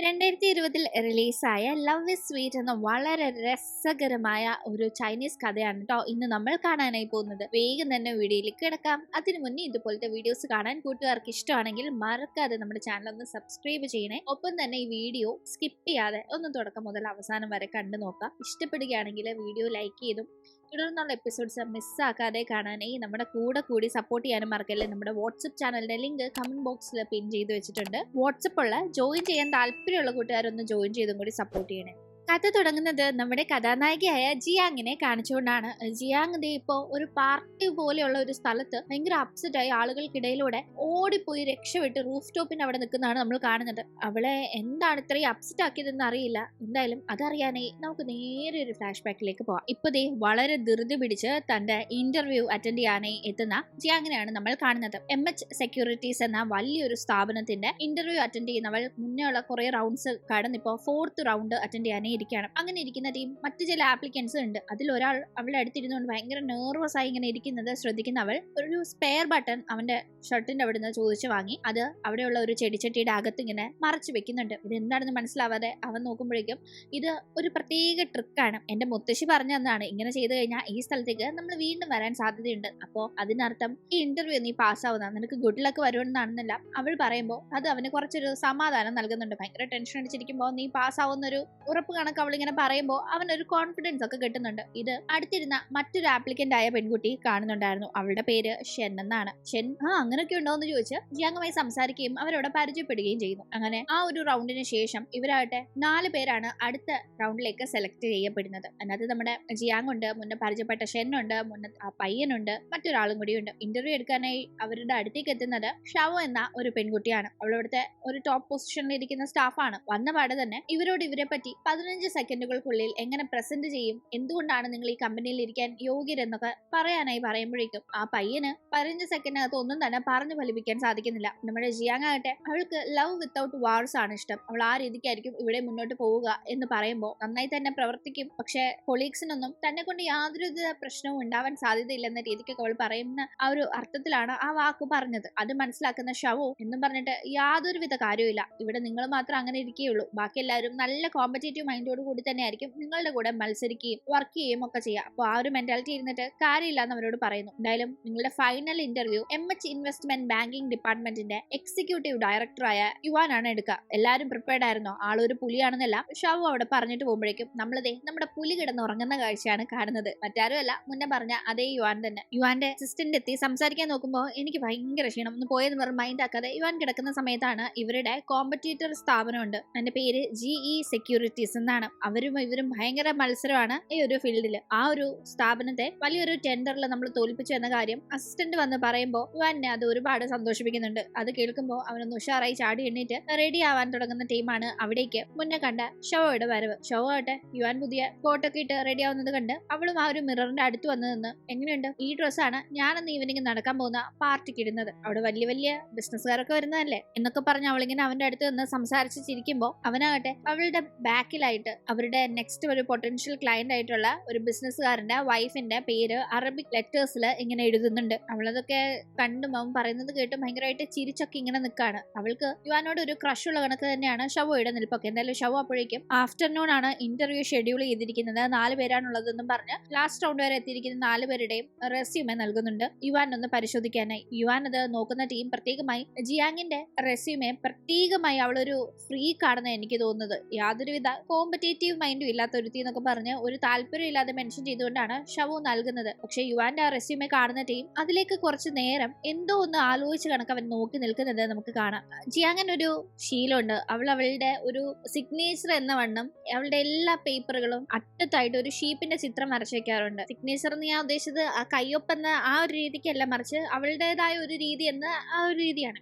2020 റിലീസായ love is sweet എന്ന വളരെ രസകരമായ ഒരു ചൈനീസ് കഥയാണ് കേട്ടോ ഇന്ന് നമ്മൾ കാണാനായി പോകുന്നത്. വേഗം തന്നെ വീഡിയോയിലേക്ക് കിടക്കാം. അതിനു മുന്നേ ഇതുപോലത്തെ വീഡിയോസ് കാണാൻ കൂട്ടുകാർക്ക് ഇഷ്ടമാണെങ്കിൽ മറക്കാതെ നമ്മുടെ ചാനൽ ഒന്ന് സബ്സ്ക്രൈബ് ചെയ്യണേ. ഒപ്പം തന്നെ ഈ വീഡിയോ സ്കിപ്പ് ചെയ്യാതെ ഒന്ന് തുടക്കം മുതൽ അവസാനം വരെ കണ്ടു നോക്കാം. ഇഷ്ടപ്പെടുകയാണെങ്കിൽ വീഡിയോ ലൈക്ക് ചെയ്തും തുടർന്നുള്ള എപ്പിസോഡ്സ് മിസ്സാക്കാതെ കാണാനായി നമ്മുടെ കൂടി സപ്പോർട്ട് ചെയ്യാനും മറക്കല്ലേ. നമ്മുടെ വാട്സപ്പ് ചാനലിന്റെ ലിങ്ക് കമന്റ് ബോക്സിൽ പിൻ ചെയ്ത് വെച്ചിട്ടുണ്ട്. വാട്സപ്പ് ഉള്ള ജോയിൻ ചെയ്യാൻ താല്പര്യമുള്ള കൂട്ടുകാരൊന്ന് ജോയിൻ ചെയ്തും കൂടി സപ്പോർട്ട് ചെയ്യണേ. കഥ തുടങ്ങുന്നത് നമ്മുടെ കഥാനായികയായ ജിയാങ്ങിനെ കാണിച്ചുകൊണ്ടാണ്. ജിയാങ് ഇപ്പോ ഒരു പാർട്ടി പോലെയുള്ള ഒരു സ്ഥലത്ത് ഭയങ്കര അപ്സെറ്റ് ആയി ആളുകൾക്കിടയിലൂടെ ഓടിപ്പോയി രക്ഷപ്പെട്ട് റൂഫ് ടോപ്പിന്റെ അവിടെ നിൽക്കുന്നതാണ് നമ്മൾ കാണുന്നത്. അവളെ എന്താണ് ഇത്രയും അപ്സെറ്റ് ആക്കിയതെന്ന് അറിയില്ല. എന്തായാലും അതറിയാനായി നമുക്ക് നേരെ ഒരു ഫ്ലാഷ് ബാക്കിലേക്ക് പോവാം. ഇപ്പൊ വളരെ ധൃതി പിടിച്ച് തന്റെ ഇന്റർവ്യൂ അറ്റൻഡ് ചെയ്യാനായി എത്തുന്ന ജിയാങ്ങിനെയാണ് നമ്മൾ കാണുന്നത്. MH സെക്യൂരിറ്റീസ് എന്ന വലിയൊരു സ്ഥാപനത്തിന്റെ ഇന്റർവ്യൂ അറ്റൻഡ് ചെയ്യുന്നവൾ മുന്നേ ഉള്ള കുറെ റൗണ്ട്സ് കടന്നിപ്പോ 4th റൗണ്ട് അറ്റൻഡ് ചെയ്യാനായി ഇരിക്കുകയാണ്. അങ്ങനെ ഇരിക്കുന്ന ടീം മറ്റു ചില ആപ്ലിക്കൻസ് ഉണ്ട്. അതിലൊരാൾ അവളുടെ അടുത്തിരുന്നുകൊണ്ട് ഭയങ്കര നെർവസ് ആയി ഇങ്ങനെ ഇരിക്കുന്നത് ശ്രദ്ധിക്കുന്ന അവൾ ഒരു സ്പെയർ ബട്ടൺ അവന്റെ ഷർട്ടിന്റെ അവിടെ നിന്ന് ചോദിച്ചു വാങ്ങി അത് അവിടെയുള്ള ഒരു ചെടിച്ചട്ടിയുടെ അകത്ത് ഇങ്ങനെ മറച്ചു വെക്കുന്നുണ്ട്. ഇത് എന്താണെന്ന് മനസ്സിലാവാതെ അവൻ നോക്കുമ്പോഴേക്കും ഇത് ഒരു പ്രത്യേക ട്രിക്കാണ്. എന്റെ മുത്തശ്ശി പറഞ്ഞു തന്നാണ്, ഇങ്ങനെ ചെയ്തു കഴിഞ്ഞാൽ ഈ സ്ഥലത്തേക്ക് നമ്മൾ വീണ്ടും വരാൻ സാധ്യതയുണ്ട്. അപ്പോ അതിനർത്ഥം ഈ ഇന്റർവ്യൂ നീ പാസ്സാവുന്ന, നിനക്ക് ഗുഡ് ലക്ക് വരുമെന്നാണെന്നല്ല അവൾ പറയുമ്പോൾ അത് അവന് കുറച്ചൊരു സമാധാനം നൽകുന്നുണ്ട്. ഭയങ്കര ടെൻഷൻ അടിച്ചിരിക്കുമ്പോൾ നീ പാസ്സാവുന്നൊരു ഉറപ്പ് കണക്ക് അവളിങ്ങനെ പറയുമ്പോൾ അവനൊരു കോൺഫിഡൻസ് ഒക്കെ കിട്ടുന്നുണ്ട്. ഇത് അടുത്തിരുന്ന മറ്റൊരു ആപ്ലിക്കന്റ് ആയ പെൺകുട്ടി കാണുന്നുണ്ടായിരുന്നു. അവളുടെ പേര് ഷെൻ എന്നാണ്. ഷെൻ അങ്ങനെയൊക്കെ ഉണ്ടോ എന്ന് ചോദിച്ച് ജിയാങ്ങുമായി സംസാരിക്കുകയും അവരോട് പരിചയപ്പെടുകയും ചെയ്യുന്നു. അങ്ങനെ ആ ഒരു റൗണ്ടിന് ശേഷം ഇവരാകട്ടെ 4 പേരാണ് അടുത്ത റൗണ്ടിലേക്ക് സെലക്ട് ചെയ്യപ്പെടുന്നത്. അതിനകത്ത് നമ്മുടെ ജിയാങ് ഉണ്ട്, മുന്നേ പരിചയപ്പെട്ട ഷെൻ ഉണ്ട്, മുന്നേ ആ പയ്യനുണ്ട്, മറ്റൊരാളും കൂടിയുണ്ട്. ഇന്റർവ്യൂ എടുക്കാനായി അവരുടെ അടുത്തേക്ക് എത്തുന്നത് ഷവോ എന്ന ഒരു പെൺകുട്ടിയാണ്. അവളിവിടുത്തെ ഒരു ടോപ്പ് പൊസിഷനിൽ ഇരിക്കുന്ന സ്റ്റാഫാണ്. വന്ന പാടെ തന്നെ ഇവരോട് ഇവരെ പറ്റി 15 സെക്കൻഡുകൾക്കുള്ളിൽ എങ്ങനെ പ്രസന്റ് ചെയ്യും, എന്തുകൊണ്ടാണ് നിങ്ങൾ ഈ കമ്പനിയിൽ ഇരിക്കാൻ യോഗ്യരെന്നൊക്കെ പറയാനായി പറയുമ്പോഴേക്കും ആ പയ്യന് 15 സെക്കൻഡിനകത്ത് ഒന്നും തന്നെ പറഞ്ഞു ഫലിപ്പിക്കാൻ സാധിക്കുന്നില്ല. നമ്മുടെ ജിയാങ് ആകട്ടെ അവൾക്ക് ലവ് വിത്തൗട്ട് വാർസ് ആണ് ഇഷ്ടം. അവൾ ആ രീതിക്കായിരിക്കും ഇവിടെ മുന്നോട്ട് പോവുക എന്ന് പറയുമ്പോൾ നന്നായി തന്നെ പ്രവർത്തിക്കും. പക്ഷെ കൊളീഗ്സിനൊന്നും തന്നെ കൊണ്ട് യാതൊരുവിധ പ്രശ്നവും ഉണ്ടാവാൻ സാധ്യതയില്ലെന്ന രീതിക്കൊക്കെ അവൾ പറയുന്ന ആ ഒരു അർത്ഥത്തിലാണ് ആ വാക്ക് പറഞ്ഞത്. അത് മനസ്സിലാക്കുന്ന ഷവോ എന്നും പറഞ്ഞിട്ട് യാതൊരുവിധ കാര്യമില്ല, ഇവിടെ നിങ്ങൾ മാത്രം അങ്ങനെ ഇരിക്കുകയുള്ളൂ, ബാക്കി എല്ലാവരും നല്ല കോമ്പറ്റേറ്റീവ് മൈൻഡോട് കൂടി തന്നെ ആയിരിക്കും നിങ്ങളുടെ കൂടെ മത്സരിക്കുകയും വർക്ക് ചെയ്യുകയും ഒക്കെ ചെയ്യാം. അപ്പോൾ ആ ഒരു മെന്റാലിറ്റി ഇരുന്നിട്ട് കാര്യമില്ല എന്ന് അവരോട് പറയുന്നു. എന്തായാലും നിങ്ങളുടെ final interview MH investment banking ഡിപ്പാർട്ട്മെന്റിന്റെ എക്സിക്യൂട്ടീവ് ഡയറക്ടറായ യുവാൻ ആണ് എടുക്കുക. എല്ലാവരും പ്രിപ്പയർഡ് ആയിരുന്നോ? ആളൊരു പുലിയാണെന്നല്ല ഷവു അവിടെ പറഞ്ഞിട്ട് പോകുമ്പോഴേക്കും നമ്മുടെ പുലി കിടന്ന് ഉറങ്ങുന്ന കാഴ്ചയാണ് കാണുന്നത്. മറ്റാരുമല്ല, മുന്നേ പറഞ്ഞ അതേ യുവാൻ തന്നെ. യുവാന്റെ അസിസ്റ്റന്റ് എത്തി സംസാരിക്കാൻ നോക്കുമ്പോൾ എനിക്ക് ഭയങ്കര ക്ഷീണം, ഒന്ന് പോയെന്ന് പറഞ്ഞ് മൈൻഡ് ആക്കാതെ യുവാൻ കിടക്കുന്ന സമയത്താണ് ഇവരുടെ കോമ്പറ്റീറ്റർ സ്ഥാപനമുണ്ട്. അതിന്റെ പേര് GE സെക്യൂരിറ്റീസ് എന്നാണ്. അവരും ഇവരും ഭയങ്കര മത്സരമാണ് ഈ ഒരു ഫീൽഡിൽ. ആ ഒരു സ്ഥാപനത്തെ വലിയൊരു ടെൻഡറിൽ നമ്മൾ തോൽപ്പിച്ചു എന്ന കാര്യം അസിസ്റ്റന്റ് വന്ന് പറയുമ്പോൾ യുവാനെ അത് ഒരുപാട് സന്തോഷിപ്പിക്കുന്നുണ്ട്. അത് കേൾക്കുമ്പോൾ അവനൊന്ന് ഉഷാറായി ചാടി എണ്ണീറ്റ് റെഡി ആവാൻ തുടങ്ങുന്ന ടീമാണ് അവിടേക്ക് മുന്നേ കണ്ട ഷവോയുടെ വരവ്. ഷവോ ആട്ടെ യുവാൻ പുതിയ കോട്ടൊക്കെ ഇട്ട് റെഡി ആവുന്നത് കണ്ട് അവളും ആ ഒരു മിററിന്റെ അടുത്ത് വന്നു നിന്ന്, എങ്ങനെയുണ്ട് ഈ ഡ്രസ്സാണ് ഞാനെന്ന് ഈവനിങ് നടക്കാൻ പോകുന്ന പാർട്ടിക്ക് ഇടുന്നത്, അവിടെ വലിയ വലിയ ബിസിനസ്സുകാരൊക്കെ വരുന്നതല്ലേ എന്നൊക്കെ പറഞ്ഞ് അവളിങ്ങനെ അവന്റെ അടുത്ത് നിന്ന് സംസാരിച്ച് ചിരിക്കുമ്പോൾ അവനാകട്ടെ അവളുടെ ബാക്കിലായിട്ട് അവരുടെ നെക്സ്റ്റ് ഒരു പൊട്ടൻഷ്യൽ ക്ലയന്റ് ആയിട്ടുള്ള ഒരു ബിസിനസ്സുകാരന്റെ വൈഫിന്റെ പേര് അറബിക് ലെറ്റേഴ്സിൽ ഇങ്ങനെ എഴുതുന്നുണ്ട്. അവളതൊക്കെ കണ്ടും അവൻ പറയുന്നത് കേട്ടും ഭയങ്കരമായിട്ട് ചിരിച്ചൊക്കെ ഇങ്ങനെ നിൽക്കാണ്. അവൾക്ക് യുവാനോട് ഒരു ക്രഷ് ഉള്ള കണക്ക് തന്നെയാണ് ഷവോയുടെ നിൽപ്പൊക്കെ. എന്തായാലും ഷവോ അപ്പോഴേക്കും ആഫ്റ്റർനൂൺ ആണ് ഇന്റർവ്യൂ ഷെഡ്യൂൾ ചെയ്തിരിക്കുന്നത്. 4 പേരാണുള്ളതെന്നും പറഞ്ഞ് ലാസ്റ്റ് റൗണ്ട് വരെ എത്തിയിരിക്കുന്ന 4 പേരുടെയും റെസ്യൂമെ നൽകുന്നുണ്ട് യുവാൻ ഒന്ന് പരിശോധിക്കാനായി. യുവാൻ അത് നോക്കുന്ന ടീം പ്രത്യേകമായി ജിയാങ്ങിന്റെ റെസ്യൂമെ പ്രത്യേകമായി അവളൊരു ഫ്രീക്ക് ആണെന്ന് എനിക്ക് തോന്നുന്നത്. യാതൊരുവിധ കോമ്പറ്റേറ്റീവ് മൈൻഡും ഇല്ലാത്ത ഒരുത്തി എന്നൊക്കെ പറഞ്ഞ് ഒരു താല്പര്യം ഇല്ലാതെ മെൻഷൻ ചെയ്തുകൊണ്ടാണ് ഷവു നൽകുന്നത്. പക്ഷെ യുവാന്റെ ആ റെസ്യൂമെ കാണുന്ന ടീം അതിലേക്ക് കുറച്ച് നേരം എന്തോ ഒന്ന് ആലോചിച്ച് കണക്ക് അവൻ നോക്കി നിൽക്കുന്നത് നമുക്ക് കാണാം. ജിയാങ്ങിന് ഒരു ശീലമുണ്ട്. അവളുടെ ഒരു സിഗ്നേച്ചർ എന്ന വണ്ണം അവളുടെ എല്ലാ പേപ്പറുകളും അറ്റത്തായിട്ട് ഒരു ഷീപ്പിന്റെ ചിത്രം വരച്ചു വെക്കാറുണ്ട്. സിഗ്നേച്ചർ എന്ന് ഞാൻ ഉദ്ദേശിച്ചത് ആ കയ്യൊപ്പെന്ന ആ ഒരു രീതിക്കല്ല, മറിച്ച് അവളുടേതായ ഒരു രീതി എന്ന ആ ഒരു രീതിയാണ്.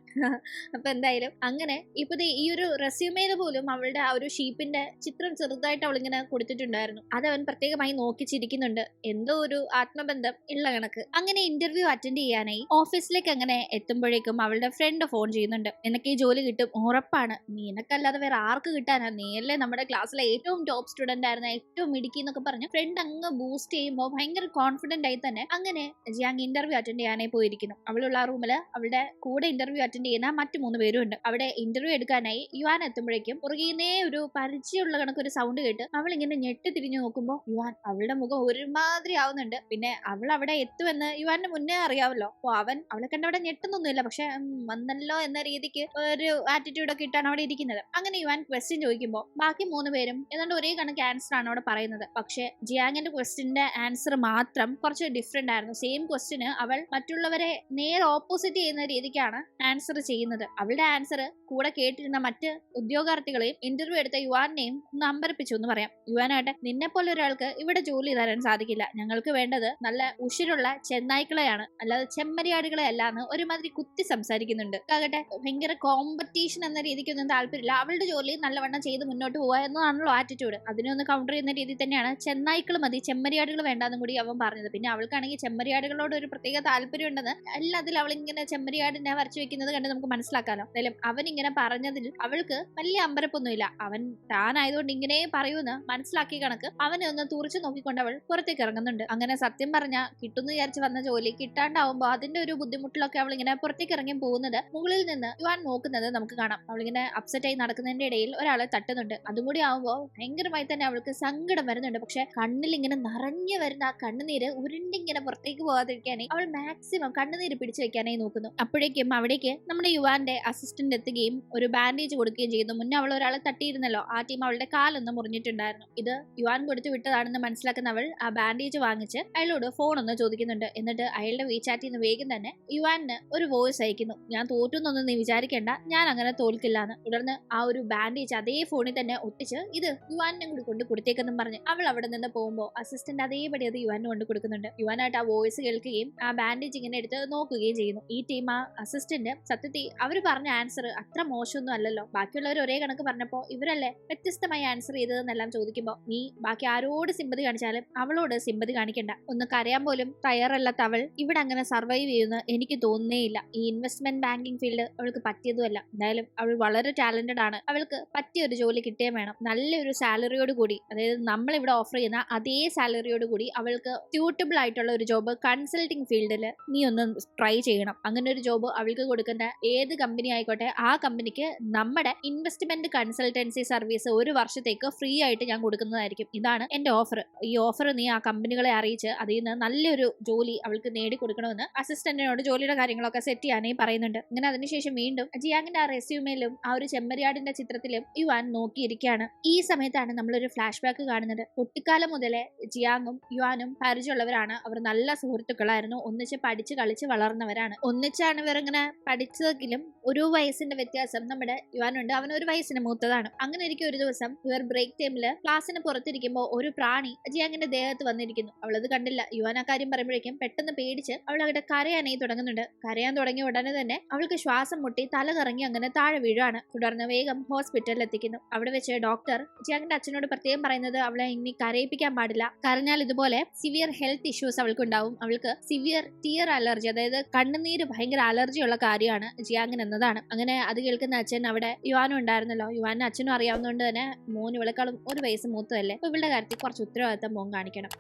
അപ്പൊ എന്തായാലും അങ്ങനെ ഇപ്പൊ ഈ ഒരു റെസ്യൂമേല് പോലും അവളുടെ ആ ഒരു ഷീപ്പിന്റെ ചിത്രം മാത്രം ചെറുതായിട്ട് അവളിങ്ങനെ കൊടുത്തിട്ടുണ്ടായിരുന്നു. അത് അവൻ പ്രത്യേകമായി നോക്കി ചിരിക്കുന്നുണ്ട്. എന്തോ ഒരു ആത്മബന്ധം ഉള്ള കണക്ക്. അങ്ങനെ ഇന്റർവ്യൂ അറ്റൻഡ് ചെയ്യാനായി ഓഫീസിലേക്ക് അങ്ങനെ എത്തുമ്പോഴേക്കും അവളുടെ ഫ്രണ്ട് ഫോൺ ചെയ്യുന്നുണ്ട്. നിനക്ക് ഈ ജോലി കിട്ടും ഉറപ്പാണ്, നിനക്കല്ലാതെ വേറെ ആർക്ക് കിട്ടാനാ, നീയല്ലേ നമ്മുടെ ക്ലാസ്സിലെ ഏറ്റവും ടോപ്പ് സ്റ്റുഡന്റ് ആയിരുന്ന, ഏറ്റവും മിടുക്കി എന്നൊക്കെ പറഞ്ഞ് ഫ്രണ്ട് അങ്ങ് ബൂസ്റ്റ് ചെയ്യുമ്പോൾ ഭയങ്കര കോൺഫിഡന്റ് ആയി തന്നെ അങ്ങനെ ജിയാങ് ഇന്റർവ്യൂ അറ്റൻഡ് ചെയ്യാനായി പോയിരിക്കുന്നു. അവളുള്ള ആ റൂമിൽ അവളുടെ കൂടെ ഇന്റർവ്യൂ അറ്റൻഡ് ചെയ്യുന്ന മറ്റു 3 പേരും ഉണ്ട്. അവിടെ ഇന്റർവ്യൂ എടുക്കാനായി യുവാൻ എത്തുമ്പോഴേക്കും പുറകീന്നേ ഒരു പരിചയമുള്ള കണക്കൊരു സൗണ്ട് കേട്ട് അവൾ ഇങ്ങനെ ഞെട്ടി തിരിഞ്ഞു നോക്കുമ്പോൾ യുവാൻ അവളുടെ മുഖം ഒരുമാതിരി ആവുന്നുണ്ട്. പിന്നെ അവൾ അവിടെ എത്തുമെന്ന് യുവാന്റെ മുന്നേ അറിയാമല്ലോ. അപ്പൊ അവളെ കണ്ട അവിടെ ഞെട്ടുന്നൊന്നുമില്ല, പക്ഷെ വന്നല്ലോ എന്ന രീതിക്ക് ഒരു ആറ്റിറ്റ്യൂഡ് ഒക്കെ ഇട്ടാണ് അവിടെ ഇരിക്കുന്നത്. അങ്ങനെ യുവാൻ ക്വസ്റ്റ്യൻ ചോദിക്കുമ്പോൾ ബാക്കി 3 പേരും ഏതാണ്ട് ഒരേ കണക്ക് ആൻസർ ആണ് അവിടെ പറയുന്നത്. പക്ഷെ ജിയാങ്ങിന്റെ ക്വസ്റ്റ്യന്റെ ആൻസർ മാത്രം കുറച്ച് ഡിഫറെന്റ് ആയിരുന്നു. സെയിം ക്വസ്റ്റ്യന് അവൾ മറ്റുള്ളവരെ നേരെ ഓപ്പോസിറ്റ് ചെയ്യുന്ന രീതിക്കാണ് ആൻസർ ചെയ്യുന്നത്. അവളുടെ ആൻസർ കൂടെ കേട്ടിരുന്ന മറ്റ് ഉദ്യോഗാർത്ഥികളെയും ഇന്റർവ്യൂ എടുത്ത യുവാനെയും ഒന്ന് അമ്പരപ്പിച്ചു എന്ന് പറയാം. യുവാനായിട്ട് നിന്നെ പോലെ ഒരാൾക്ക് ഇവിടെ ജോലി തരാൻ സാധിക്കില്ല, ഞങ്ങൾക്ക് വേണ്ടത് നല്ല ഉഷിരുള്ള ചെന്നായ്ക്കളെയാണ്, അല്ലാതെ ചെമ്മരിയാടുകളെ അല്ല എന്ന് ഒരുമാതിരി കുത്തി സംസാരിക്കുന്നുണ്ട്. ആകട്ടെ ഭയങ്കര കോമ്പറ്റീഷൻ എന്ന രീതിക്കൊന്നും താല്പര്യമില്ല, അവളുടെ ജോലി നല്ലവണ്ണം ചെയ്ത് മുന്നോട്ട് പോവുക എന്നതാണല്ലോ ആറ്റിറ്റ്യൂഡ്. അതിനൊന്ന് കൗണ്ടർ ചെയ്യുന്ന രീതി തന്നെയാണ് ചെന്നായ്ക്കൾ മതി, ചെമ്മരിയാടുകൾ വേണ്ടാന്നും കൂടി അവൻ പറഞ്ഞത്. പിന്നെ അവൾക്കാണെങ്കിൽ ചെമ്മരിയാടുകളോട് ഒരു പ്രത്യേക താല്പര്യം ഉണ്ടെന്ന് എല്ലാത്തിൽ അവൾ ഇങ്ങനെ ചെമ്മരിയാടിനെ വരച്ചു വെക്കുന്നത് കണ്ട് നമുക്ക് മനസ്സിലാക്കാലോ. എന്തായാലും അവൻ ഇങ്ങനെ പറഞ്ഞതിൽ അവൾക്ക് വലിയ അമ്പരപ്പൊന്നുമില്ല. അവൻ താനായതുകൊണ്ട് ഇങ്ങനെ പറയൂന്ന് മനസ്സിലാക്കിയ കണക്ക് അവനെ ഒന്ന് തുറച്ചു നോക്കിക്കൊണ്ട് അവൾ പുറത്തേക്ക് ഇറങ്ങുന്നുണ്ട്. അങ്ങനെ സത്യം പറഞ്ഞ കിട്ടുന്നു വിചാരിച്ച് വന്ന ജോലി കിട്ടാണ്ടാവുമ്പോ അതിന്റെ ഒരു ബുദ്ധിമുട്ടിലൊക്കെ അവൾ ഇങ്ങനെ പുറത്തേക്ക് ഇറങ്ങി പോകുന്നത് മുകളിൽ നിന്ന് യുവാൻ നോക്കുന്നത് നമുക്ക് കാണാം. അവളിങ്ങനെ അപ്സെറ്റ് ആയി നടക്കുന്നതിന്റെ ഇടയിൽ ഒരാളെ തട്ടുന്നുണ്ട്. അതും കൂടി ആവുമ്പോൾ ഭയങ്കരമായി തന്നെ അവൾക്ക് സങ്കടം വരുന്നുണ്ട്. പക്ഷെ കണ്ണിൽ ഇങ്ങനെ നിറഞ്ഞു വരുന്ന ആ കണ്ണുനീര് ഉരുണ്ടിങ്ങനെ പുറത്തേക്ക് പോകാതിരിക്കാനായി അവൾ മാക്സിമം കണ്ണുനീര് പിടിച്ചു വെക്കാനായി നോക്കുന്നു. അപ്പോഴേക്കും അവിടേക്ക് നമ്മുടെ യുവാന്റെ അസിസ്റ്റന്റ് എത്തുകയും ഒരു ബാൻഡേജ് കൊടുക്കുകയും ചെയ്യുന്നു. മുന്നേ അവൾ ഒരാളെ തട്ടിയിരുന്നല്ലോ, ആ ടീം അവളുടെ കാലൊന്ന് മുറിഞ്ഞിട്ടുണ്ടായിരുന്നു. ഇത് യുവാൻ കൊടുത്തു വിട്ടതാണെന്ന് മനസ്സിലാക്കുന്ന അവൾ ആ ബാൻഡേജ് വാങ്ങിച്ച് അയാളോട് ഫോൺ ഒന്ന് ചോദിക്കുന്നുണ്ട്. എന്നിട്ട് അയാളുടെ വീചാറ്റിൽ നിന്ന് വേഗം തന്നെ യുവാന് ഒരു വോയിസ് അയക്കുന്നു. ഞാൻ തോറ്റുന്നൊന്നും നീ വിചാരിക്കേണ്ട, ഞാൻ അങ്ങനെ തോൽക്കില്ലാന്ന്. തുടർന്ന് ആ ഒരു ബാൻഡേജ് അതേ ഫോണിൽ തന്നെ ഒട്ടിച്ച് ഇത് യുവാനും കൂടി കൊണ്ട് കൊടുത്തേക്കെന്നും പറഞ്ഞ് അവൾ അവിടെ നിന്ന് പോകുമ്പോൾ അസിസ്റ്റന്റ് അതേപടി അത് യുവാന് കൊണ്ട് കൊടുക്കുന്നുണ്ട്. യുവാനായിട്ട് ആ വോയിസ് കേൾക്കുകയും ആ ബാൻഡേജ് ഇങ്ങനെ എടുത്ത് നോക്കുകയും ചെയ്യുന്നു. ഈ ടീം ആ അസിസ്റ്റന്റ് സത്യത്തിൽ അവർ പറഞ്ഞ ആൻസർ അത്ര മോശമൊന്നും അല്ലല്ലോ, ബാക്കിയുള്ളവർ ഒരേ കണക്ക് പറഞ്ഞപ്പോ ഇവരല്ലേ വ്യത്യസ്തമായി ആൻസർ ചെയ്തതെന്നെല്ലാം ചോദിക്കുമ്പോൾ നീ ബാക്കി ആരോട് സിമ്പതി കാണിച്ചാലും അവളോട് സിമ്പതി കാണിക്കണ്ട, ഒന്ന് കരയാൻ പോലും തയ്യാറല്ലാത്ത അവൾ ഇവിടെ അങ്ങനെ സർവൈവ് ചെയ്യുന്ന എനിക്ക് തോന്നുന്നേയില്ല. ഈ ഇൻവെസ്റ്റ്മെന്റ് ബാങ്കിങ് ഫീൽഡ് അവൾക്ക് പറ്റിയതുമല്ല. എന്തായാലും അവൾ വളരെ ടാലന്റഡ് ആണ്, അവൾക്ക് പറ്റിയ ഒരു ജോലി കിട്ടിയേ വേണം. നല്ലൊരു സാലറിയോട് കൂടി, അതായത് നമ്മൾ ഇവിടെ ഓഫർ ചെയ്യുന്ന അതേ സാലറിയോട് കൂടി അവൾക്ക് സ്യൂട്ടബിൾ ആയിട്ടുള്ള ഒരു ജോബ് കൺസൾട്ടിങ് ഫീൽഡിൽ നീ ഒന്ന് ട്രൈ ചെയ്യണം. അങ്ങനെ ഒരു ജോബ് അവൾക്ക് കൊടുക്കുന്ന ഏത് കമ്പനി ആയിക്കോട്ടെ ആ കമ്പനിക്ക് നമ്മുടെ ഇൻവെസ്റ്റ്മെന്റ് കൺസൾട്ടൻസി സർവീസ് 1 വർഷത്തേക്ക് ഫ്രീ ആയിട്ട് ഞാൻ കൊടുക്കുന്നതായിരിക്കും. ഇതാണ് എന്റെ ഓഫർ. ഈ ഓഫർ നീ ആ കമ്പനികളെ അറിയിച്ച് അതിൽ നിന്ന് നല്ലൊരു ജോലി അവൾക്ക് നേടിക്കൊടുക്കണമെന്ന് അസിസ്റ്റന്റിനോട് ജോലിയുടെ കാര്യങ്ങളൊക്കെ സെറ്റ് ചെയ്യാനായി പറയുന്നുണ്ട്. അങ്ങനെ അതിനുശേഷം വീണ്ടും ജിയാങ്ങിന്റെ ആ റെസ്യൂമേലും ആ ഒരു ചെമ്മരിയാടിന്റെ ചിത്രത്തിലും യുവാൻ നോക്കിയിരിക്കുകയാണ്. ഈ സമയത്താണ് നമ്മളൊരു ഫ്ലാഷ് ബാക്ക് കാണുന്നത്. കുട്ടിക്കാലം മുതലേ ജിയാങ്ങും യുവാനും പരിചയമുള്ളവരാണ്. അവർ നല്ല സുഹൃത്തുക്കളായിരുന്നു, ഒന്നിച്ച് പഠിച്ച് കളിച്ച് വളർന്നവരാണ്. ഒന്നിച്ചാണ് ഇവർ ഇങ്ങനെ പഠിച്ചതെങ്കിലും ഒരു വയസ്സിന്റെ വ്യത്യാസം നമ്മുടെ യുവാനുണ്ട്, അവൻ 1 വയസ്സിന് മൂത്തതാണ്. അങ്ങനെ ഇരിക്കും ഒരു ദിവസം ഇവർ ബ്രേക്ക് ടൈമില് ക്ലാസ്സിന് പുറത്തിരിക്കുമ്പോൾ ഒരു പ്രാണി ജിയാങ്ങിന്റെ ദേഹത്ത് വന്നിരിക്കുന്നു. അവളത് കണ്ടില്ല. യുവാൻ ആ കാര്യം പറയുമ്പോഴേക്കും പെട്ടെന്ന് പേടിച്ച് അവൾ അവിടെ കരയാനായി തുടങ്ങുന്നുണ്ട്. കരയാൻ തുടങ്ങിയ ഉടനെ തന്നെ അവൾക്ക് ശ്വാസം മുട്ടി തല കറങ്ങി അങ്ങനെ താഴെ വീഴാണ്. തുടർന്ന് വേഗം ഹോസ്പിറ്റലിൽ എത്തിക്കുന്നു. അവിടെ വെച്ച് ഡോക്ടർ ജിയാങ്ങിന്റെ അച്ഛനോട് പ്രത്യേകം പറയുന്നത് അവളെ ഇനി കരയിപ്പിക്കാൻ പാടില്ല, കരഞ്ഞാൽ ഇതുപോലെ സിവിയർ ഹെൽത്ത് ഇഷ്യൂസ് അവൾക്ക് ഉണ്ടാവും. അവൾക്ക് സിവിയർ ടിയർ അലർജി, അതായത് കണ്ണുനീര് ഭയങ്കര അലർജി ഉള്ള കാര്യമാണ് ജിയാങ്ങിന് എന്നതാണ്. അങ്ങനെ അത് കേൾക്കുന്ന അച്ഛൻ അവിടെ യുവാനും ഉണ്ടായിരുന്നല്ലോ, യുവാനും അച്ഛനും അറിയാവുന്നതുകൊണ്ട് തന്നെ മോൻ ഇവളെക്കാളും 1 വയസ്സ് മൂത്തതല്ലേ, അപ്പൊ ഇവളുടെ കാര്യത്തിൽ കുറച്ച് ഉത്തരവാദിത്തം മോൻ കാണിക്കണം.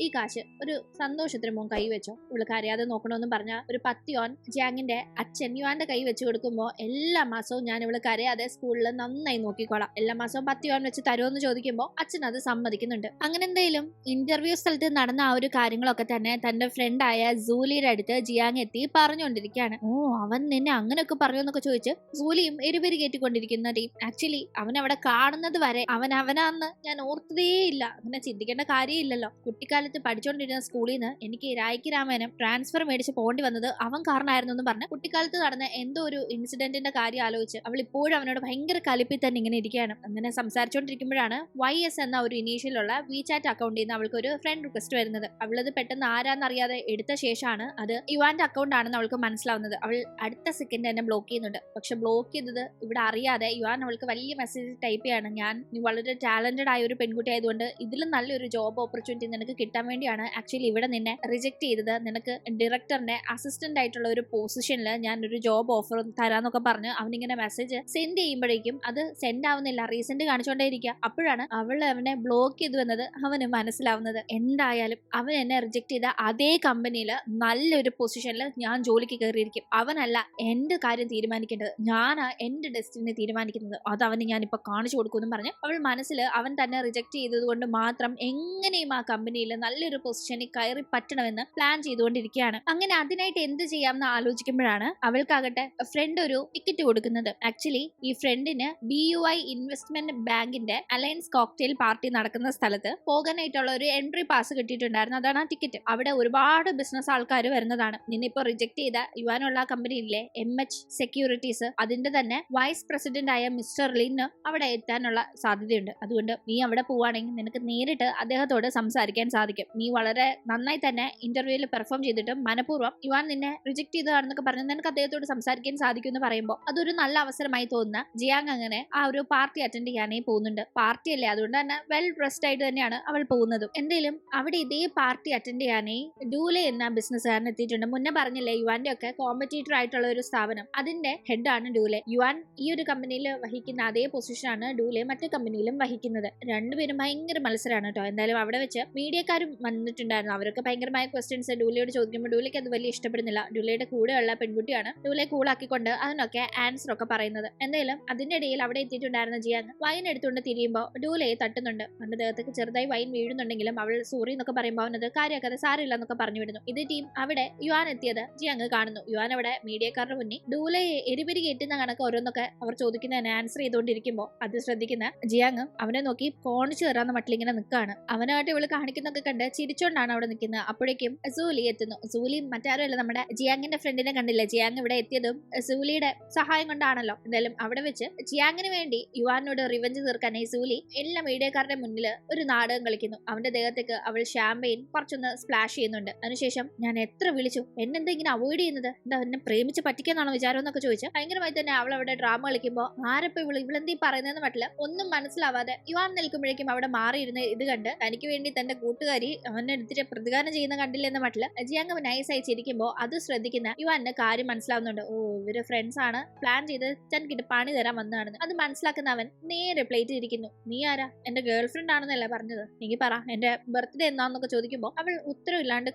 ഈ കാശ് ഒരു സന്തോഷത്തിന് മോൻ കൈ വെച്ചോ, ഇവൾക്ക് അറിയാതെ നോക്കണമെന്ന് പറഞ്ഞ ഒരു 10 യോൻ ജിയാങ്ങിന്റെ അച്ഛൻ യുവാന്റെ കൈ വെച്ച് കൊടുക്കുമ്പോൾ എല്ലാ മാസവും ഞാൻ ഇവൾക്ക് അറിയാതെ സ്കൂളിൽ നന്നായി നോക്കിക്കോളാം, എല്ലാ മാസവും 10 യോൻ വെച്ച് തരുമെന്ന് ചോദിക്കുമ്പോൾ അച്ഛൻ അത് സമ്മതിക്കുന്നുണ്ട്. അങ്ങനെ എന്തായാലും ഇന്റർവ്യൂ സ്ഥലത്ത് നടന്ന ആ ഒരു കാര്യങ്ങളൊക്കെ തന്നെ തന്റെ ഫ്രണ്ടായ സൂലിയുടെ അടുത്ത് ജിയാങ് എത്തി പറഞ്ഞുകൊണ്ടിരിക്കുകയാണ്. ഓ അവൻ നിന്നെ അങ്ങനെയൊക്കെ പറയുമെന്നൊക്കെ ചോദിച്ച് സൂലിയും എരിപെരി കയറ്റിക്കൊണ്ടിരിക്കുന്ന ടീം. ആക്ച്വലി അവൻ അവിടെ കാണുന്നത് വരെ അവനാന്ന് ഞാൻ ഓർത്തതേയില്ല. അങ്ങനെ ചിന്തിക്കേണ്ട കാര്യമില്ലല്ലോ. കുട്ടിക്കാലത്ത് പഠിച്ചുകൊണ്ടിരുന്ന സ്കൂളിൽ നിന്ന് എനിക്ക് രായ്ക്ക് രാമേനം ട്രാൻസ്ഫർ മേടിച്ച് പോകേണ്ടി വന്നത് അവൻ കാരണമായിരുന്നു എന്ന് പറഞ്ഞ് കുട്ടിക്കാലത്ത് നടന്ന എന്തോ ഒരു ഇൻസിഡന്റിന്റെ കാര്യം ആലോചിച്ച് അവൾ ഇപ്പോഴും അവനോട് ഭയങ്കര കലിപ്പിൽ തന്നെ ഇങ്ങനെ ഇരിക്കുകയാണ്. അങ്ങനെ സംസാരിച്ചുകൊണ്ടിരിക്കുമ്പോഴാണ് YS എന്ന ഒരു ഇനീഷ്യലുള്ള വിചാറ്റ് അക്കൗണ്ടിൽ നിന്ന് അവൾക്ക് ഒരു ഫ്രണ്ട് റിക്വസ്റ്റ് വരുന്നത്. അവളത് പെട്ടെന്ന് ആരാന്നറിയാതെ എടുത്ത ശേഷമാണ് അത് യുവാന്റെ അക്കൗണ്ട് ആണെന്ന് അവൾക്ക് മനസ്സിലാവുന്നത്. അവൾ അടുത്ത സെക്കൻഡ് തന്നെ ബ്ലോക്ക് ചെയ്യുന്നുണ്ട്. പക്ഷെ ബ്ലോക്ക് ചെയ്തത് ഇവിടെ അറിയാതെ യുവാൻ അവൾക്ക് വലിയ മെസ്സേജ് ടൈപ്പ് ചെയ്യാണ്, ഞാൻ നീ വളരെ ടാലന്റഡ് ആയ ഒരു പെൺകുട്ടി ആയതുകൊണ്ട് ഇതിലും നല്ലൊരു ജോബ് ഓപ്പർച്യൂണിറ്റി നിനക്ക് കിട്ടാൻ വേണ്ടിയാണ് ആക്ച്വലി ഇവിടെ നിന്നെ റിജക്ട് ചെയ്തത്. നിനക്ക് ഡയറക്ടറിന്റെ അസിസ്റ്റന്റ് ആയിട്ടുള്ള ഒരു പൊസിഷനിൽ ഞാൻ ഒരു ജോബ് ഓഫർ തരാന്നൊക്കെ പറഞ്ഞ് അവനിങ്ങനെ മെസ്സേജ് സെൻഡ് ചെയ്യുമ്പോഴേക്കും അത് സെൻഡ് ആവുന്നില്ല, റീസെന്റ് കാണിച്ചുകൊണ്ടേയിരിക്കുക. അപ്പോഴാണ് അവനെ ബ്ലോക്ക് ചെയ്തു എന്നത് അവന് മനസ്സിലാവുന്നത്. എന്തായാലും അവൻ എന്നെ റിജക്ട് ചെയ്ത അതേ കമ്പനിയിൽ നല്ലൊരു പൊസിഷനിൽ ഞാൻ ജോലിക്ക് കയറിയിരിക്കും. അവനല്ല എന്റെ കാര്യം തീരുമാനിക്കേണ്ടത്, ഞാനാ എന്റെ ഡെസ്റ്റിനി തീരുമാനിക്കുന്നത്. അത് അവന് ഞാനിപ്പോ കാണിച്ചു കൊടുക്കുമെന്നും പറഞ്ഞ് അവൾ മനസ്സിൽ അവൻ തന്നെ റിജക്ട് ചെയ്തത് കൊണ്ട് മാത്രം എങ്ങനെയും ആ കമ്പനിയിൽ നല്ലൊരു പൊസിഷനിൽ കയറി പറ്റണമെന്ന് പ്ലാൻ ചെയ്തുകൊണ്ടിരിക്കുകയാണ്. അങ്ങനെ അതിനായിട്ട് എന്ത് ചെയ്യാമെന്ന് ആലോചിക്കുമ്പോഴാണ് അവൾക്കാകട്ടെ ഫ്രണ്ട് ഒരു ടിക്കറ്റ് കൊടുക്കുന്നത്. ആക്ച്വലി ഈ ഫ്രണ്ടിന് BUI ഇൻവെസ്റ്റ്മെന്റ് ബാങ്കിന്റെ അലയൻസ് കോക്ടെയിൽ പാർട്ടി നടക്കുന്ന സ്ഥലത്ത് പോകാനായിട്ടുള്ള ഒരു എൻട്രി പാസ് കിട്ടിയിട്ടുണ്ടായിരുന്നു. അതാണ് ആ ടിക്കറ്റ്. അവിടെ ഒരുപാട് ബിസിനസ് ആൾക്കാർ വരുന്നതാണ്. നിന്നിപ്പോ റിജക്ട് ചെയ്ത യുവാനുള്ള കമ്പനിയിലെ MH സെക്യൂരിറ്റീസ് അതിന്റെ തന്നെ വൈസ് പ്രസിഡന്റ് ആയ മിസ്റ്റർ ലിന് അവിടെ എത്താനുള്ള സാധ്യതയുണ്ട്. അതുകൊണ്ട് നീ അവിടെ പോവാണെങ്കിൽ നിനക്ക് നേരിട്ട് അദ്ദേഹത്തോട് സംസാരിക്കാൻ സാധിക്കും. നീ വളരെ നന്നായി തന്നെ ഇന്റർവ്യൂവിൽ പെർഫോം ചെയ്തിട്ടും മനഃപൂർവ്വം യുവാൻ നിന്നെ റിജക്ട് ചെയ്തതാണെന്നൊക്കെ പറഞ്ഞ് നിനക്ക് അദ്ദേഹത്തോട് സംസാരിക്കാൻ സാധിക്കും എന്ന് പറയുമ്പോൾ അതൊരു നല്ല അവസരമായി തോന്നുന്ന ജിയാങ് അങ്ങനെ ആ ഒരു പാർട്ടി അറ്റൻഡ് ചെയ്യാനേ പോകുന്നുണ്ട്. പാർട്ടി അല്ലേ, അതുകൊണ്ട് തന്നെ വെൽ ഡ്രസ്ഡ് ആയിട്ട് തന്നെയാണ് അവൾ പോകുന്നതും. എന്തെങ്കിലും അവിടെ ഇതേ പാർട്ടി അറ്റൻഡ് ചെയ്യാനേ ഡൂലെ എന്ന ബിസിനസ്സുകാരൻ എത്തിയിട്ടുണ്ട്. മുന്നേ പറഞ്ഞില്ലേ യുവാന്റെ ഒക്കെ കോമ്പറ്റീറ്റർ ആയിട്ടുള്ള ഒരു സ്ഥാപനം, അതിന്റെ ഹെഡാണ് ഡൂലെ. യുവാൻ ഈ ഒരു കമ്പനിയിൽ വഹിക്കുന്ന അതേ പൊസിഷനാണ് ഡൂലെ മറ്റു കമ്പനിയിലും വഹിക്കുന്നത്. രണ്ടുപേരും ഭയങ്കര മത്സരമാണ് കേട്ടോ. എന്തായാലും അവിടെ വെച്ച് മീഡിയക്കാരും വന്നിട്ടുണ്ടായിരുന്നു. അവരൊക്കെ ഭയങ്കരമായ ക്വസ്റ്റ്യൻസ് ഡൂലയോട് ചോദിക്കുമ്പോൾ ഡൂലയ്ക്ക് അത് വലിയ ഇഷ്ടപ്പെടുന്നില്ല. ഡൂലയുടെ കൂടെയുള്ള പെൺകുട്ടിയാണ് ഡൂലെ കൂളാക്കിക്കൊണ്ട് അതിനൊക്കെ ആൻസർ ഒക്കെ പറയുന്നത്. എന്തായാലും അതിന്റെ ഇടയിൽ അവിടെ എത്തിയിട്ടുണ്ടായിരുന്ന ജിയാങ് വൈൻ എടുത്തുകൊണ്ട് തിരിയുമ്പോൾ ഡൂലയെ തട്ടുന്നുണ്ട്. അവന്റെ ദേഹത്തേക്ക് ചെറുതായി വൈൻ വീഴുന്നുണ്ടെങ്കിലും അവൾ സോറി എന്നൊക്കെ പറയുമ്പോൾ അവനത് കാര്യമാക്കാതെ സാരില്ല എന്നൊക്കെ പറഞ്ഞു വിടുന്നു. ഇതേ ടീം അവിടെ യുവാൻ എത്തിയത് ജിയാങ് കാണുന്നു. യുവാൻ അവിടെ മീഡിയക്കാരുടെ മുന്നിൽ ഡൂലയെ എരിപിരി കെട്ടുന്ന കണക്ക് ഓരോന്നൊക്കെ അവർ ചോദിക്കുന്നതിന് ആൻസർ ചെയ്തുകൊണ്ടിരിക്കുമ്പോൾ അത് ശ്രദ്ധിക്കുന്ന ജിയാങ് അവനെ നോക്കി കോണിച്ചു കയറാന്ന മട്ടിലിങ്ങനെ നിൽക്കുകയാണ്. അവനായിട്ട് ഇവള് കാണിക്കുന്നൊക്കെ കണ്ട് ചിരിച്ചോണ്ടാണ് അവിടെ നിൽക്കുന്നത്. അപ്പോഴേക്കും സൂലി എത്തുന്നു. സൂലി മറ്റാരുമല്ല, നമ്മുടെ ജിയാങ്ങിന്റെ ഫ്രണ്ടിനെ കണ്ടില്ലേ. ജിയാങ് ഇവിടെ എത്തിയതും സൂലിയുടെ സഹായം കൊണ്ടാണല്ലോ. എന്തായാലും അവിടെ വെച്ച് ജിയാങ്ങിന് വേണ്ടി യുവാനോട് റിവഞ്ച് തീർക്കാനായി സൂലി എല്ലാ മീഡിയക്കാരുടെ മുന്നിൽ ഒരു നാടകം കളിക്കുന്നു. അവന്റെ ദേഹത്തേക്ക് അവൾ ഷാമ്പെയിൻ കുറച്ചൊന്ന് സ്പ്ലാഷ് ചെയ്യുന്നുണ്ട്. അതിനുശേഷം ഞാൻ എത്ര വിളിച്ചു, എന്നെന്താ ഇങ്ങനെ അവോയ്ഡ് ചെയ്യുന്നത്, എന്താ എന്നെ പ്രേമിച്ച് പറ്റിക്കാന്നാണോ വിചാരം എന്നൊക്കെ ചോദിച്ച് ഭയങ്കരമായി തന്നെ അവൾ അവിടെ ഡ്രാമ കളിക്കുമ്പോൾ ആരപ്പോ ഇവളെന്തീ പറയുന്നതെന്ന് പറ്റില്ല ഒന്നും മനസ്സിലാവാതെ യുവാൻ നിൽക്കുമ്പോഴേക്കും അവിടെ മാറിയിരുന്ന് ഇത് കണ്ട് തനിക്ക് വേണ്ടി തന്റെ കൂട്ടുകാരി അവനെ എടുത്തിട്ട് പ്രതികാരം ചെയ്യുന്ന കണ്ടില്ലെന്ന് പറ്റില്ല ജിയാങ് നൈസായി ചിരിക്കുമ്പോൾ അത് ശ്രദ്ധിക്കുന്ന യുവാന് കാര്യം മനസ്സിലാവുന്നുണ്ട്. ഓ, ഇവര് ഫ്രണ്ട്സ് ആണ്, പ്ലാൻ ചെയ്ത് തനിക്കിട്ട് പണി തരാൻ വന്നതാണെന്ന്. അത് മനസ്സിലാക്കുന്ന അവൻ നേരെ പ്ലേറ്റ് ഇരിക്കുന്നു. നീ ആരാ, എന്റെ ഗേൾ ഫ്രണ്ട് ആണെന്നല്ല പറഞ്ഞത്, നീ പറ എന്റെ ബർത്ത്ഡേ എന്നാന്നൊക്കെ ചോദിക്കുമ്പോൾ അവൾ ഉത്തരവില്ലാണ്ട്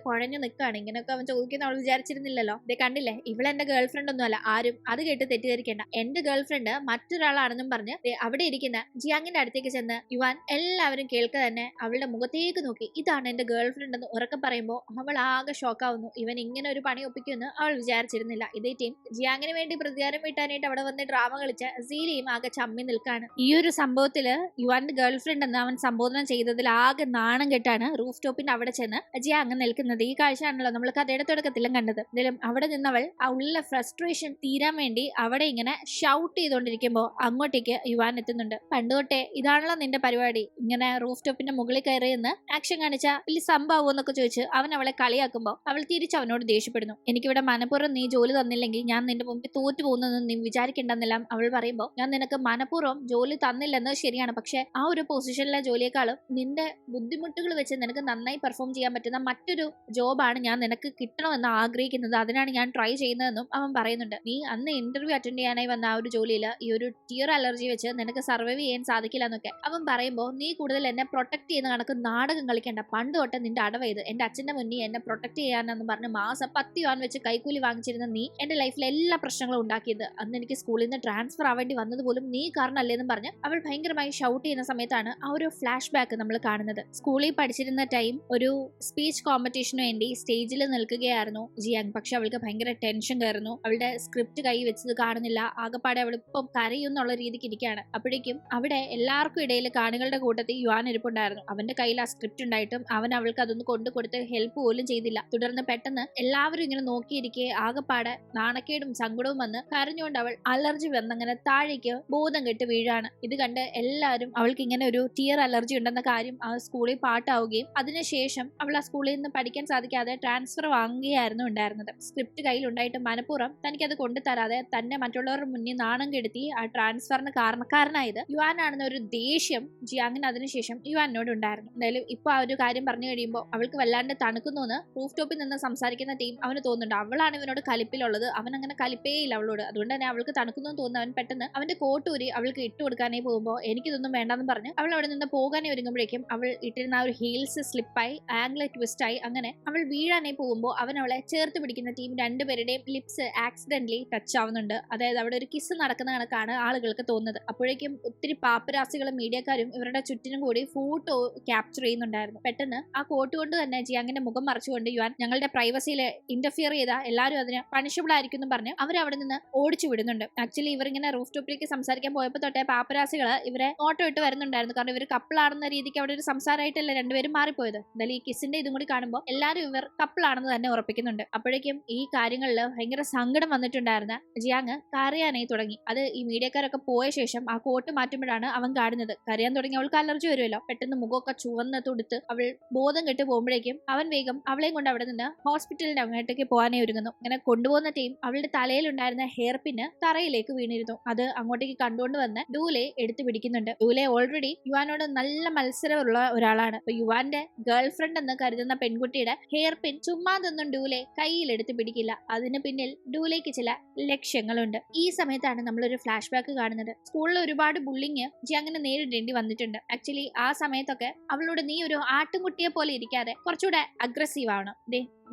കുഴഞ്ഞു നിൽക്കുകയാണ്. ഇങ്ങനെയൊക്കെ അവൻ ചോദിക്കുന്ന അവൾ വിചാരിച്ചിരുന്നില്ലല്ലോ. ഇത് കണ്ടില്ലേ, ഇവളെന്റെ ഗേൾ ഫ്രണ്ട് ഒന്നുമല്ല, ആരും അത് കേട്ട് തെറ്റിദ്ധരിക്കേണ്ട. എന്റെ ഗേൾ ഫ്രണ്ട് മറ്റൊരാളാണെന്നും പറഞ്ഞ് അവിടെ ഇരിക്കുന്ന ജിയാങ്ങിന്റെ അടുത്തേക്ക് ചെന്ന് യുവാൻ എല്ലാവരും കേൾക്കുക തന്നെ അവളുടെ മുഖത്തേക്ക് നോക്കി ഇതാണ് എന്റെ ഗേൾ ഫ്രണ്ട് എന്ന് ഉറക്കെ പറയുമ്പോൾ അവൾ ആകെ ഷോക്കാവുന്നു. ഇവൻ ഇങ്ങനെ ഒരു പണി ഒപ്പിക്കുമെന്ന് അവൾ വിചാരിച്ചിരുന്നില്ല. ഇതേ ടീം ജിയാങ്ങിന് വേണ്ടി പ്രതികാരം വീട്ടാനായിട്ട് അവിടെ വന്ന് ഡ്രാമ കളിച്ച സീലിയും ആകെ ചമ്മി നിൽക്കാണ്. ഈ ഒരു സംഭവത്തില് യുവാന്റെ ഗേൾ ഫ്രണ്ട് എന്ന് അവൻ സംബോധന ചെയ്തതിൽ ആകെ നാണം കെട്ടാണ് റൂഫ് ടോപ്പിന്റെ അവിടെ ചെന്ന് ജിയാങ് നിൽക്കുന്നത്. ഈ കാഴ്ചയാണല്ലോ നമ്മൾ കഥയുടെ തുടക്കത്തിലും കണ്ടത്. എന്തായാലും അവിടെ നിന്നവൾ ആ ഉള്ള ഫ്രസ്ട്രേഷൻ തീരാൻ വേണ്ടി അവിടെ ഇങ്ങനെ ഷൗട്ട് ചെയ്തുകൊണ്ടിരിക്കുമ്പോൾ അങ്ങോട്ടേക്ക് യുവാൻ എത്തുന്നുണ്ട്. പണ്ടുതൊട്ടേ ഇതാണല്ലോ നിന്റെ പരിപാടി, ഇങ്ങനെ റൂഫ് ടോപ്പിന്റെ മുകളിൽ കയറി എന്ന് ആക്ഷൻ കാണിച്ച വലിയ സംഭവം എന്നൊക്കെ ചോദിച്ച് അവൻ അവളെ കളിയാക്കുമ്പോൾ അവൾ തിരിച്ച് അവനോട് ദേഷ്യപ്പെടുന്നു. എനിക്കിവിടെ മനഃപൂർവ്വം നീ ജോലി തന്നില്ലെങ്കിൽ ഞാൻ നിന്റെ മുമ്പിൽ തോറ്റു പോകുന്നതെന്ന് നീ വിചാരിക്കേണ്ടെന്നെല്ലാം അവൾ പറയുമ്പോൾ ഞാൻ നിനക്ക് മനഃപൂർവ്വം ജോലി തന്നില്ലെന്ന് ശരിയാണ്, പക്ഷെ ആ ഒരു പൊസിഷനിലെ ജോലിയെക്കാളും നിന്റെ ബുദ്ധിമുട്ടുകൾ വെച്ച് നിനക്ക് നന്നായി പെർഫോം ചെയ്യാൻ പറ്റുന്ന മറ്റൊരു ജോബാണ് ഞാൻ നിനക്ക് കിട്ടണമെന്ന് ആഗ്രഹിക്കുന്നത്, അതിനാണ് ഞാൻ ട്രൈ ചെയ്യുന്നതെന്നും അവൻ പറയുന്നുണ്ട്. നീ അന്ന് ഇന്റർവ്യൂ അറ്റൻഡ് ചെയ്യാനായി വന്ന ആ ഒരു ജോലിയിൽ ഈ ഒരു ടിയർ അലർജി വെച്ച് നിനക്ക് സർവൈവ് ചെയ്യാൻ സാധിക്കില്ല എന്നൊക്കെ അവൻ പറയുമ്പോൾ നീ കൂടുതൽ എന്നെ പ്രൊട്ടക്ട് ചെയ്യുന്ന കണക്ക് നാടകം കളിക്കേണ്ട, പണ്ട് തൊട്ട് നിന്റെ അടവയത് എന്റെ അച്ഛന്റെ മുന്നിൽ എന്നെ പ്രൊട്ടക്ട് ചെയ്യാനെന്ന് പറഞ്ഞ് മാസം 10 യുവാൻ വെച്ച് കൈക്കൂലി വാങ്ങിച്ചിരുന്ന നീ എന്റെ ലൈഫിൽ എല്ലാ പ്രശ്നങ്ങളും ഉണ്ടാക്കിയത്, അന്ന് എനിക്ക് സ്കൂളിൽ നിന്ന് ട്രാൻസ്ഫർ ആവേണ്ടി വന്നത് പോലും നീ കാരണമല്ലേന്നും പറഞ്ഞ് അവൾ ഭയങ്കരമായി ഷൗട്ട് ചെയ്യുന്ന സമയത്താണ് ആ ഒരു ഫ്ലാഷ് ബാക്ക് നമ്മൾ കാണുന്നത്. സ്കൂളിൽ പഠിച്ചിരുന്ന ടൈം ഒരു സ്പീച്ച് കോമ്പറ്റീഷന് വേണ്ടി സ്റ്റേജിൽ നിൽക്കുകയായിരുന്നു ജിയാങ്. പക്ഷെ അവൾക്ക് ഭയങ്കര ടെൻഷൻ കയറുന്നു. അവളുടെ സ്ക്രിപ്റ്റ് കൈ വെച്ചത് കാണുന്നില്ല. ആകെപ്പാടെ അവൾ ഇപ്പം കരയും എന്നുള്ള രീതിക്ക് ഇരിക്കുകയാണ്. അപ്പോഴേക്കും അവിടെ എല്ലാവർക്കും ഇടയിൽ കാണികളുടെ കൂട്ടത്തിൽ യുവാൻ ഇരിപ്പുണ്ടായിരുന്നു. അവന്റെ കയ്യിൽ ആ സ്ക്രിപ്റ്റ് ഉണ്ടായിട്ടും അവൻ അവൾക്ക് അതൊന്ന് കൊണ്ടു കൊടുത്ത് ഹെൽപ്പ് പോലും ചെയ്തില്ല. തുടർന്ന് പെട്ടെന്ന് എല്ലാവരും ഇങ്ങനെ നോക്കിയിരിക്കെ ആകെപ്പാടെ നാണക്കേടും സങ്കടവും വന്ന് കരഞ്ഞുകൊണ്ട് അവൾ അലർജി വന്നങ്ങനെ താഴേക്ക് ബോധം കെട്ട് വീഴാണ്. ഇത് കണ്ട് എല്ലാവരും അവൾക്ക് ഇങ്ങനെ ഒരു ടിയർ അലർജി ഉണ്ടെന്ന കാര്യം ആ സ്കൂളിൽ പാട്ടാവുകയും അതിനുശേഷം അവൾ ആ സ്കൂളിൽ നിന്ന് പഠിക്കാൻ സാധിക്കാതെ ട്രാൻസ്ഫർ വാങ്ങുകയായിരുന്നു ഉണ്ടായിരുന്നത്. സ്ക്രിപ്റ്റ് കയ്യിലുണ്ടായിട്ട് മനഃപൂർവ്വം തനിക്കത് കൊണ്ടുതരാതെ തന്നെ മറ്റുള്ളവരുടെ മുന്നിൽ നാണം കെടുത്തി ആ ട്രാൻസ്ഫറിന് കാരണക്കാരനായത് യുവാൻ കാണുന്ന ഒരു ദേഷ്യം ജിയാങ്ങിന് അതിനുശേഷം യുവാനോട് ഉണ്ടായിരുന്നു. എന്തായാലും ഇപ്പൊ ആ ഒരു കാര്യം പറഞ്ഞു കഴിയുമ്പോൾ അവൾക്ക് വല്ലാണ്ട് തണുക്കുന്നു എന്ന് റൂഫ് ടോപ്പിൽ നിന്ന് സംസാരിക്കുന്ന ടീം അവന് തോന്നുന്നുണ്ട്. അവളാണ് ഇവനോട് കലിപ്പിലുള്ളത്, അവൻ അങ്ങനെ കലിപ്പേയില്ല അവളോട്, അതുകൊണ്ട് തന്നെ അവൾക്ക് തണുക്കുന്നു എന്ന് തോന്നുന്നു. അവൻ പെട്ടെന്ന് അവന്റെ കോട്ടൂരി അവൾക്ക് ഇട്ട് കൊടുക്കാനേ പോകുമ്പോൾ എനിക്കിതൊന്നും വേണ്ടെന്ന് പറഞ്ഞ് അവൾ അവിടെ നിന്ന് പോകാനേ ഒരുങ്ങുമ്പോഴേക്കും അവൾ ഇട്ടിരുന്ന ആ ഒരു ഹീൽസ് സ്ലിപ്പായി ആംഗിൾ ട്വിസ്റ്റ് ആയി അങ്ങനെ അവൾ വീഴാനേ പോകുമ്പോൾ അവൻ അവളെ ചേർത്ത് പിടിക്കുന്ന ടീം രണ്ടുപേരുടെയും ലിപ്സ് ആക്സിഡന്റലി ടച്ച് ആവുന്നുണ്ട്. അതായത് അവിടെ ഒരു കിസ് നടക്കുന്ന കണക്കാണ് ആളുകൾക്ക് തോന്നുന്നത്. അപ്പോഴേക്കും ഒത്തിരി പാപ്പരാസികളും മീഡിയക്കാരും ഇവരുടെ ചുറ്റിനും കൂടി ഫോട്ടോ ക്യാപ്ചർ ചെയ്യുന്നുണ്ടായിരുന്നു. പെട്ടെന്ന് ആ കോട്ട് കൊണ്ട് തന്നെ ജിയാങ്ങിന്റെ മുഖം മറച്ചുകൊണ്ട് യുവാൻ ഞങ്ങളുടെ പ്രൈവസിയിൽ ഇന്റർഫിയർ ചെയ്ത എല്ലാവരും അതിന് പണിഷബിൾ ആയിരിക്കും എന്ന് പറഞ്ഞ് അവരവിടെ നിന്ന് ഓടിച്ചു വിടുന്നുണ്ട്. ആക്ച്വലി ഇവരിങ്ങനെ റൂഫ് ടോപ്പിലേക്ക് സംസാരിക്കാൻ പോയപ്പോൾ തൊട്ടേ പാപ്പരാസികൾ ഇവരെ ഫോട്ടോ ഇട്ട് വരുന്നുണ്ടായിരുന്നു. കാരണം ഇവർ കപ്പിളാണെന്ന രീതിക്ക് അവിടെ ഒരു സംസാരമായിട്ടല്ല രണ്ടുപേരും മാറിപ്പോയത്. എന്തായാലും ഈ കിസിന്റെ ഇതും കൂടി കാണുമ്പോൾ എല്ലാവരും ഇവർ കപ്പിളാണെന്ന് തന്നെ ഉറപ്പിക്കുന്നുണ്ട്. അപ്പോഴേക്കും ഈ കാര്യങ്ങളിൽ ഭയങ്കര സങ്കടം വന്നിട്ടുണ്ടായിരുന്ന ജിയാങ് കരയാനായി തുടങ്ങി. അത് ഈ മീഡിയക്കാരൊക്കെ പോയ ശേഷം ആ കോട്ട് മാറ്റുമ്പോഴാണ് അവൻ കാണുന്നത്. കരയാൻ തുടങ്ങി അവൾക്ക് അലർജി വരുമല്ലോ. പെട്ടെന്ന് മുഖമൊക്കെ ചുവന്ന് തുടുത്ത് അവൾ ബോധം കെട്ട് പോകുമ്പോഴേക്കും അവൻ വേഗം അവളെയും കൊണ്ട് അവിടെ നിന്ന് ഹോസ്പിറ്റലിന്റെ അങ്ങോട്ടേക്ക് പോകാനേ ഒരുങ്ങുന്നു. അങ്ങനെ കൊണ്ടുപോകുന്ന ടീം അവളുടെ തലയിലുണ്ടായിരുന്ന ഹെയർ പിന്ന് തറയിലേക്ക് വീണിരുന്നു. അത് അങ്ങോട്ടേക്ക് കണ്ടുകൊണ്ട് വന്ന് ഡൂലെ എടുത്തു പിടിക്കുന്നുണ്ട്. ഡൂലെ ഓൾറെഡി യുവാനോട് നല്ല മത്സരമുള്ള ഒരാളാണ്. അപ്പൊ യുവാന്റെ ഗേൾ ഫ്രണ്ട് എന്ന് കരുതുന്ന പെൺകുട്ടിയുടെ ഹെയർ പിൻ ചുമ്മാതൊന്നും ഡൂലെ കയ്യിൽ എടുത്ത് പിടിക്കില്ല. അതിന് പിന്നിൽ ഡൂലേക്ക് ചില ലക്ഷ്യങ്ങളുണ്ട്. ഈ സമയത്താണ് നമ്മളൊരു ഫ്ലാഷ് ബാക്ക് കാണുന്നത്. സ്കൂളിൽ ഒരുപാട് ബുള്ളിങ് ജിയാങ്ങിന് നേരിടേണ്ടി വന്നിട്ടുണ്ട്. ആക്ച്വലി ആ സമയത്തൊക്കെ അവളോട് നീ ഒരു ആട്ടുംകുട്ടിയെ പോലെ ഇരിക്കാതെ കുറച്ചുകൂടെ അഗ്രസീവ് ആവണം,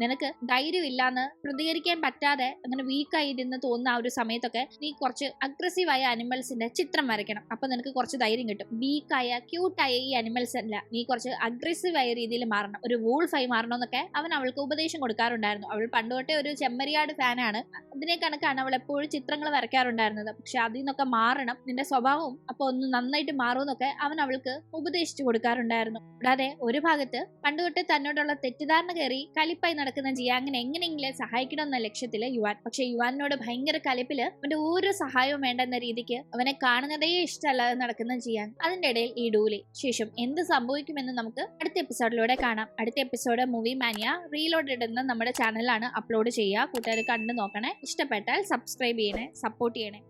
നിനക്ക് ധൈര്യമില്ലാന്ന് പ്രതികരിക്കാൻ പറ്റാതെ അങ്ങനെ വീക്കായിരുന്ന് തോന്നുന്ന ആ ഒരു സമയത്തൊക്കെ നീ കുറച്ച് അഗ്രസീവായ അനിമൽസിന്റെ ചിത്രം വരയ്ക്കണം. അപ്പൊ നിനക്ക് കുറച്ച് ധൈര്യം കിട്ടും. വീക്കായ ക്യൂട്ടായ ഈ അനിമൽസ് അല്ല, നീ കുറച്ച് അഗ്രസീവായ രീതിയിൽ മാറണം, ഒരു വൂൾഫായി മാറണം എന്നൊക്കെ അവൻ അവൾക്ക് ഉപദേശം കൊടുക്കാറുണ്ടായിരുന്നു. അവൾ പണ്ടുതൊട്ടേ ഒരു ചെമ്മരിയാട് ഫാനാണ്. അതിനെ കണക്കാണ് അവൾ എപ്പോഴും ചിത്രങ്ങൾ വരയ്ക്കാറുണ്ടായിരുന്നത്. പക്ഷെ അതിൽ നിന്നൊക്കെ മാറണം, നിന്റെ സ്വഭാവവും അപ്പൊ ഒന്ന് നന്നായിട്ട് മാറുമെന്നൊക്കെ അവൻ അവൾക്ക് ഉപദേശിച്ചു കൊടുക്കാറുണ്ടായിരുന്നു. കൂടാതെ ഒരു ഭാഗത്ത് പണ്ടുതൊട്ടേ തന്നോടുള്ള തെറ്റിദ്ധാരണ കയറി കലിപ്പായി നടക്കുന്ന ജിയാങ്ങിനെ എങ്ങനെയെങ്കിലും സഹായിക്കണമെന്ന ലക്ഷ്യത്തില് യുവാൻ. പക്ഷെ യുവാനോട് ഭയങ്കര കലിപ്പില് അവന്റെ ഒരു സഹായവും വേണ്ടെന്ന രീതിക്ക് അവനെ കാണുന്നതേ ഇഷ്ടമല്ലാതെ നടക്കുന്ന ജിയാങ്. അതിന്റെ ഇടയിൽ ഈ ഡൂലി. ശേഷം എന്ത് സംഭവിക്കുമെന്ന് നമുക്ക് അടുത്ത എപ്പിസോഡിലൂടെ കാണാം. അടുത്ത എപ്പിസോഡ് മൂവി മാനിയ റീലോഡഡ് എന്ന നമ്മുടെ ചാനലിലാണ് അപ്ലോഡ് ചെയ്യുക. കൂട്ടുകാർ കണ്ടു നോക്കണേ. ഇഷ്ടപ്പെട്ടാൽ സബ്സ്ക്രൈബ് ചെയ്യണേ, സപ്പോർട്ട് ചെയ്യണേ.